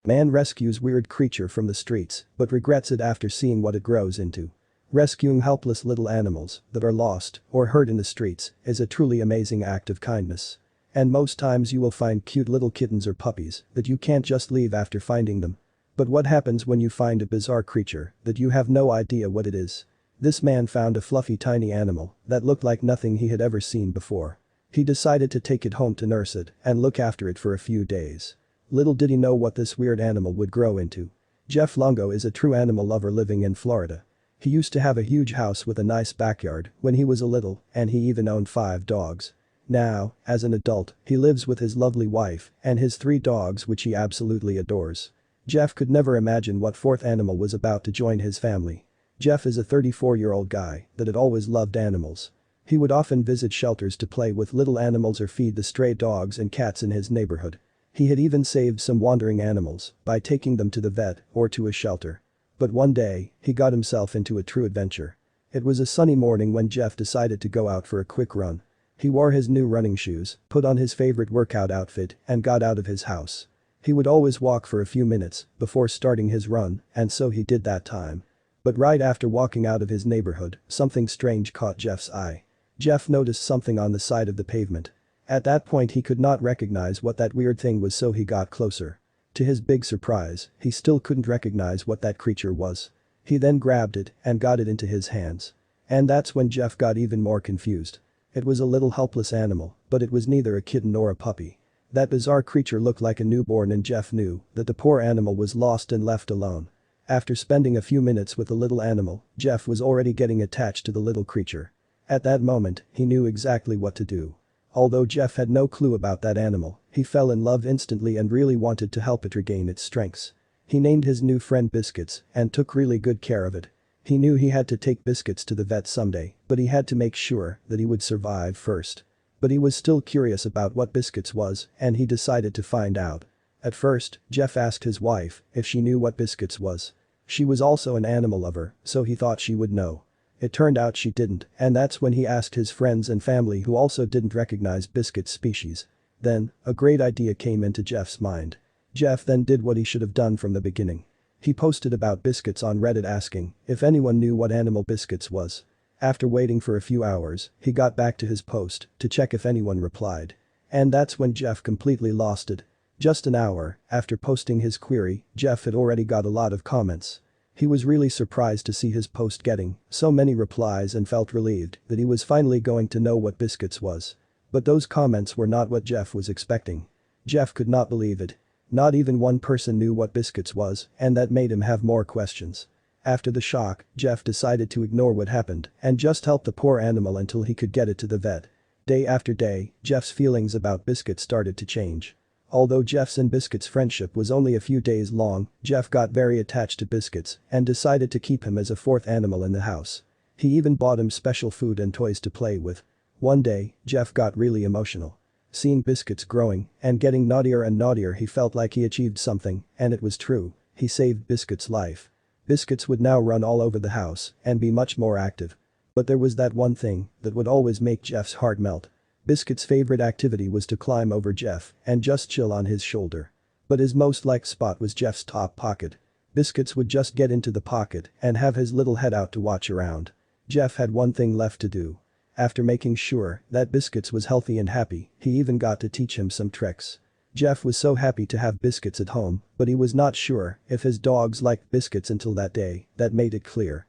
Man rescues weird creature from the streets but regrets it after seeing what it grows into. Rescuing helpless little animals that are lost or hurt in the streets is a truly amazing act of kindness. And most times you will find cute little kittens or puppies that you can't just leave after finding them. But what happens when you find a bizarre creature that you have no idea what it is? This man found a fluffy tiny animal that looked like nothing he had ever seen before. He decided to take it home to nurse it and look after it for a few days. Little did he know what this weird animal would grow into. Jeff Longo is a true animal lover living in Florida. He used to have a huge house with a nice backyard when he was a little, and he even owned 5 dogs. Now, as an adult, he lives with his lovely wife and his 3 dogs which he absolutely adores. Jeff could never imagine what 4th animal was about to join his family. Jeff is a 34-year-old guy that had always loved animals. He would often visit shelters to play with little animals or feed the stray dogs and cats in his neighborhood. He had even saved some wandering animals by taking them to the vet or to a shelter. But one day, he got himself into a true adventure. It was a sunny morning when Jeff decided to go out for a quick run. He wore his new running shoes, put on his favorite workout outfit, and got out of his house. He would always walk for a few minutes before starting his run, and so he did that time. But right after walking out of his neighborhood, something strange caught Jeff's eye. Jeff noticed something on the side of the pavement. At that point he could not recognize what that weird thing was, so he got closer. To his big surprise, he still couldn't recognize what that creature was. He then grabbed it and got it into his hands. And that's when Jeff got even more confused. It was a little helpless animal, but it was neither a kitten nor a puppy. That bizarre creature looked like a newborn, and Jeff knew that the poor animal was lost and left alone. After spending a few minutes with the little animal, Jeff was already getting attached to the little creature. At that moment, he knew exactly what to do. Although Jeff had no clue about that animal, he fell in love instantly and really wanted to help it regain its strengths. He named his new friend Biscuits and took really good care of it. He knew he had to take Biscuits to the vet someday, but he had to make sure that he would survive first. But he was still curious about what Biscuits was, and he decided to find out. At first, Jeff asked his wife if she knew what Biscuits was. She was also an animal lover, so he thought she would know. It turned out she didn't, and that's when he asked his friends and family, who also didn't recognize Biscuit's species. Then, a great idea came into Jeff's mind. Jeff then did what he should have done from the beginning. He posted about Biscuits on Reddit asking if anyone knew what animal Biscuits was. After waiting for a few hours, he got back to his post to check if anyone replied. And that's when Jeff completely lost it. Just an hour after posting his query, Jeff had already got a lot of comments. He was really surprised to see his post getting so many replies and felt relieved that he was finally going to know what Biscuits was. But those comments were not what Jeff was expecting. Jeff could not believe it. Not even one person knew what Biscuits was, and that made him have more questions. After the shock, Jeff decided to ignore what happened and just help the poor animal until he could get it to the vet. Day after day, Jeff's feelings about Biscuits started to change. Although Jeff's and Biscuits' friendship was only a few days long, Jeff got very attached to Biscuits and decided to keep him as a 4th animal in the house. He even bought him special food and toys to play with. One day, Jeff got really emotional. Seeing Biscuits growing and getting naughtier and naughtier, he felt like he achieved something, and it was true. He saved Biscuits' life. Biscuits would now run all over the house and be much more active. But there was that one thing that would always make Jeff's heart melt. Biscuits' favorite activity was to climb over Jeff and just chill on his shoulder. But his most liked spot was Jeff's top pocket. Biscuits would just get into the pocket and have his little head out to watch around. Jeff had one thing left to do. After making sure that Biscuits was healthy and happy, he even got to teach him some tricks. Jeff was so happy to have Biscuits at home, but he was not sure if his dogs liked Biscuits until that day that made it clear.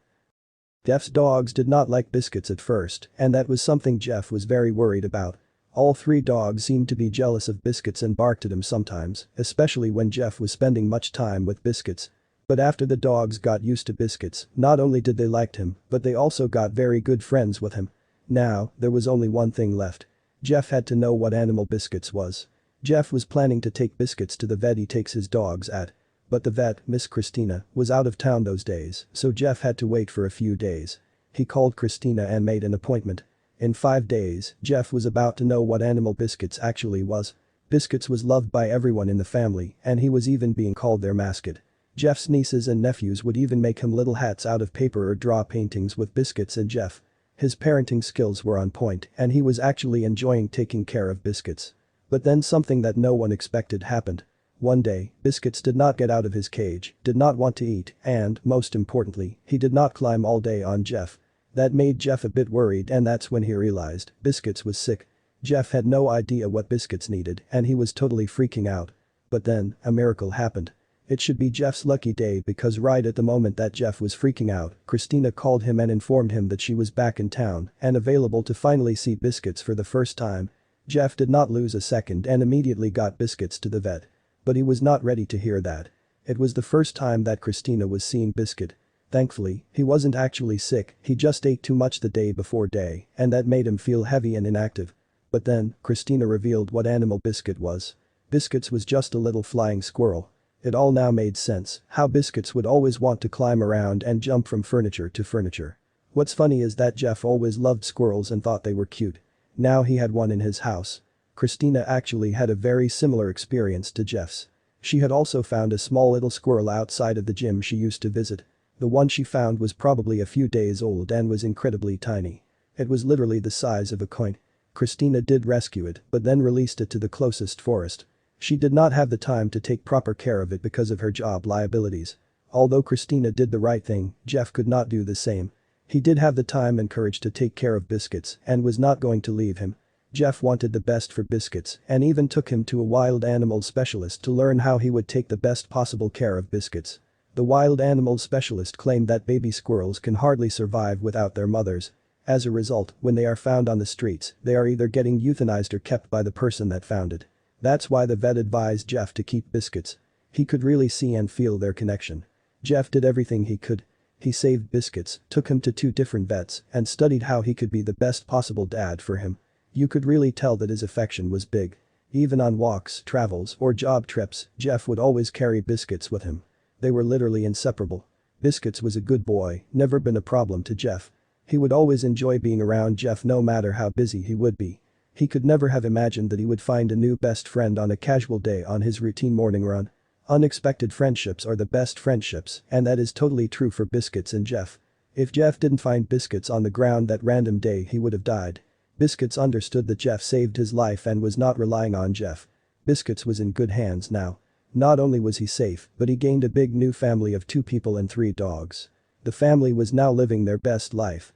Jeff's dogs did not like Biscuits at first, and that was something Jeff was very worried about. All 3 dogs seemed to be jealous of Biscuits and barked at him sometimes, especially when Jeff was spending much time with Biscuits. But after the dogs got used to Biscuits, not only did they like him, but they also got very good friends with him. Now, there was only one thing left. Jeff had to know what animal Biscuits was. Jeff was planning to take Biscuits to the vet he takes his dogs at. But the vet, Miss Christina, was out of town those days, so Jeff had to wait for a few days. He called Christina and made an appointment. In 5 days, Jeff was about to know what animal Biscuits actually was. Biscuits was loved by everyone in the family, and he was even being called their mascot. Jeff's nieces and nephews would even make him little hats out of paper or draw paintings with Biscuits and Jeff. His parenting skills were on point, and he was actually enjoying taking care of Biscuits. But then something that no one expected happened. One day, Biscuits did not get out of his cage, did not want to eat, and, most importantly, he did not climb all day on Jeff. That made Jeff a bit worried, and that's when he realized Biscuits was sick. Jeff had no idea what Biscuits needed and he was totally freaking out. But then, a miracle happened. It should be Jeff's lucky day because right at the moment that Jeff was freaking out, Christina called him and informed him that she was back in town and available to finally see Biscuits for the first time. Jeff did not lose a second and immediately got Biscuits to the vet. But he was not ready to hear that. It was the first time that Christina was seeing Biscuit. Thankfully, he wasn't actually sick, he just ate too much the day before day, and that made him feel heavy and inactive. But then, Christina revealed what animal Biscuit was. Biscuits was just a little flying squirrel. It all now made sense, how Biscuits would always want to climb around and jump from furniture to furniture. What's funny is that Jeff always loved squirrels and thought they were cute. Now he had one in his house. Christina actually had a very similar experience to Jeff's. She had also found a small little squirrel outside of the gym she used to visit. The one she found was probably a few days old and was incredibly tiny. It was literally the size of a coin. Christina did rescue it but then released it to the closest forest. She did not have the time to take proper care of it because of her job liabilities. Although Christina did the right thing, Jeff could not do the same. He did have the time and courage to take care of Biscuits and was not going to leave him. Jeff wanted the best for Biscuits and even took him to a wild animal specialist to learn how he would take the best possible care of Biscuits. The wild animal specialist claimed that baby squirrels can hardly survive without their mothers. As a result, when they are found on the streets, they are either getting euthanized or kept by the person that found it. That's why the vet advised Jeff to keep Biscuits. He could really see and feel their connection. Jeff did everything he could. He saved Biscuits, took him to 2 different vets, and studied how he could be the best possible dad for him. You could really tell that his affection was big. Even on walks, travels, or job trips, Jeff would always carry Biscuits with him. They were literally inseparable. Biscuits was a good boy, never been a problem to Jeff. He would always enjoy being around Jeff no matter how busy he would be. He could never have imagined that he would find a new best friend on a casual day on his routine morning run. Unexpected friendships are the best friendships, and that is totally true for Biscuits and Jeff. If Jeff didn't find Biscuits on the ground that random day, he would have died. Biscuits understood that Jeff saved his life and was not relying on Jeff. Biscuits was in good hands now. Not only was he safe, but he gained a big new family of 2 people and 3 dogs. The family was now living their best life.